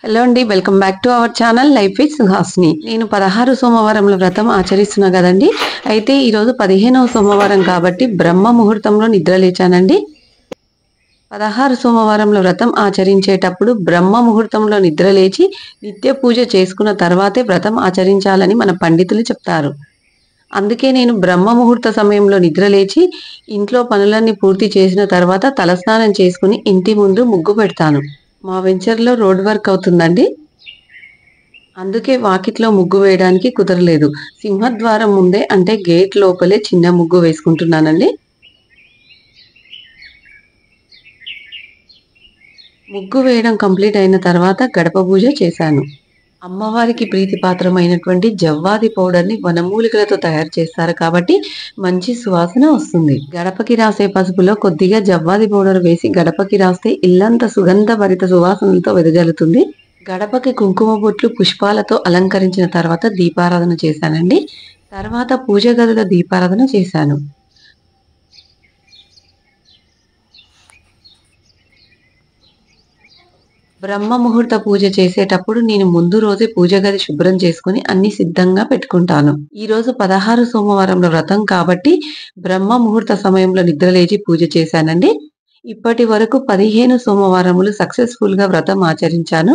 Hello అండి, welcome back to our channel life with Suhasini. నేను 16 సోమవారంల వ్రతం ఆచరిస్తున్నా కదండి. అయితే ఈరోజు 15వ సోమవారం కాబట్టి బ్రహ్మ ముహూర్తంలో నిద్ర లేచానండి. 16 సోమవారంల వ్రతం ఆచరించేటప్పుడు బ్రహ్మ ముహూర్తంలో నిద్ర లేచి నిత్య పూజ చేసుకున్న తర్వాతే వ్రతం ఆచరించాలని మన పండితులు చెప్తారు. అందుకే నేను బ్రహ్మ ముహూర్త సమయంలో నిద్ర లేచి ఇంట్లో పనులన్నీ పూర్తి చేసిన తర్వాత తలస్నానం చేసుకుని ఇంటి ముందు ముగ్గు పెడతాను. మా వెంచర్లో రోడ్ వర్క్ అవుతుందండి. అందుకే వాకిట్లో ముగ్గు వేయడానికి కుదరలేదు. సింహద్వారం ముందే అంటే గేట్ లోపలే చిన్న ముగ్గు వేసుకుంటున్నానండి. ముగ్గు వేయడం కంప్లీట్ అయిన తర్వాత గడప పూజ చేశాను. అమ్మవారికి ప్రీతిపాత్రమైనటువంటి జవ్వాది పౌడర్ని వనమూలికలతో తయారు చేస్తారు కాబట్టి మంచి సువాసన వస్తుంది. గడపకి రాసే పసుపులో కొద్దిగా జవ్వాది పౌడర్ వేసి గడపకి రాస్తే ఇల్లంతా సుగంధభరిత సువాసనలతో వెదజల్లుతుంది. గడపకి కుంకుమ బొట్లు పుష్పాలతో అలంకరించిన తర్వాత దీపారాధన చేశానండి. తర్వాత పూజ గదిలో దీపారాధన చేశాను. బ్రహ్మ ముహూర్త పూజ చేసేటప్పుడు నేను ముందు రోజే పూజ గది శుభ్రం చేసుకుని అన్ని సిద్ధంగా పెట్టుకుంటాను. ఈ రోజు 16 సోమవారంలో వ్రతం కాబట్టి బ్రహ్మ ముహూర్త సమయంలో నిద్రలేచి పూజ చేశానండి. ఇప్పటి వరకు 15 సోమవారములు సక్సెస్ఫుల్ గా వ్రతం ఆచరించాను.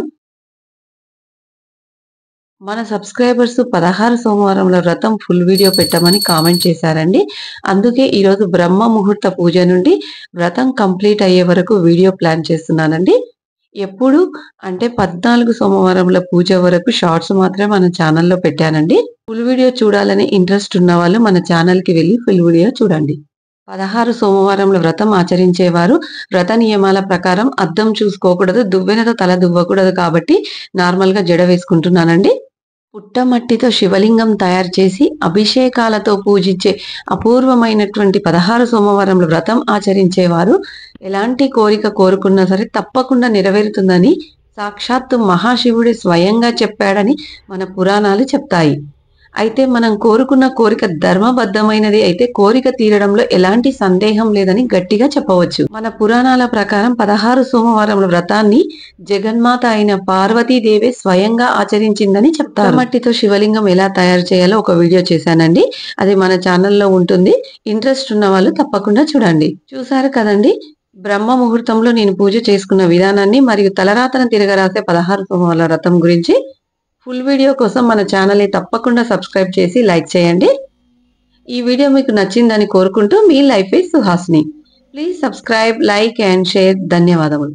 మన సబ్స్క్రైబర్స్ 16 సోమవారంలో వ్రతం ఫుల్ వీడియో పెట్టమని కామెంట్ చేశారండి. అందుకే ఈరోజు బ్రహ్మ ముహూర్త పూజ నుండి వ్రతం కంప్లీట్ అయ్యే వరకు వీడియో ప్లాన్ చేస్తున్నానండి. ఎప్పుడు అంటే 14 సోమవారంల పూజ వరకు షార్ట్స్ మాత్రమే మన ఛానల్లో పెట్టానండి. ఫుల్ వీడియో చూడాలని ఇంట్రెస్ట్ ఉన్న వాళ్ళు మన ఛానల్కి వెళ్ళి ఫుల్ వీడియో చూడండి. 16 సోమవారంలో వ్రతం ఆచరించేవారు వ్రత నియమాల ప్రకారం అద్దం చూసుకోకూడదు, దువ్వెనతో తల దువ్వకూడదు కాబట్టి నార్మల్గా జడ వేసుకుంటున్నానండి. పుట్టమట్టితో శివలింగం తయారు చేసి అభిషేకాలతో పూజించే అపూర్వమైనటువంటి 16 సోమవారంలో వ్రతం ఆచరించేవారు ఎలాంటి కోరిక కోరుకున్నా సరే తప్పకుండా నెరవేరుతుందని సాక్షాత్తు మహాశివుడే స్వయంగా చెప్పాడని మన పురాణాలు చెప్తాయి. అయితే మనం కోరుకున్న కోరిక ధర్మబద్ధమైనది అయితే కోరిక తీరడంలో ఎలాంటి సందేహం లేదని గట్టిగా చెప్పవచ్చు. మన పురాణాల ప్రకారం 16 సోమవారముల వ్రతాన్ని జగన్మాత అయిన పార్వతీదేవి స్వయంగా ఆచరించిందని చెప్తారు. మట్టితో శివలింగం ఎలా తయారు చేయాలో ఒక వీడియో చేశానండి. అది మన ఛానల్లో ఉంటుంది. ఇంట్రెస్ట్ ఉన్న వాళ్ళు తప్పకుండా చూడండి. చూసారు కదండి, బ్రహ్మ ముహూర్తంలో నేను పూజ చేసుకున్న విధానాన్ని మరియు తలరాతన తిరగరాసే 16 సోమవారాల వ్రతం గురించి ఫుల్ వీడియో కోసం మన ఛానల్ని తప్పకుండా సబ్స్క్రైబ్ చేసి లైక్ చేయండి. ఈ వీడియో మీకు నచ్చిందని కోరుకుంటూ మీ లైఫ్ విత్ సుహాస్ని. Please subscribe, like and share. ధన్యవాదములు.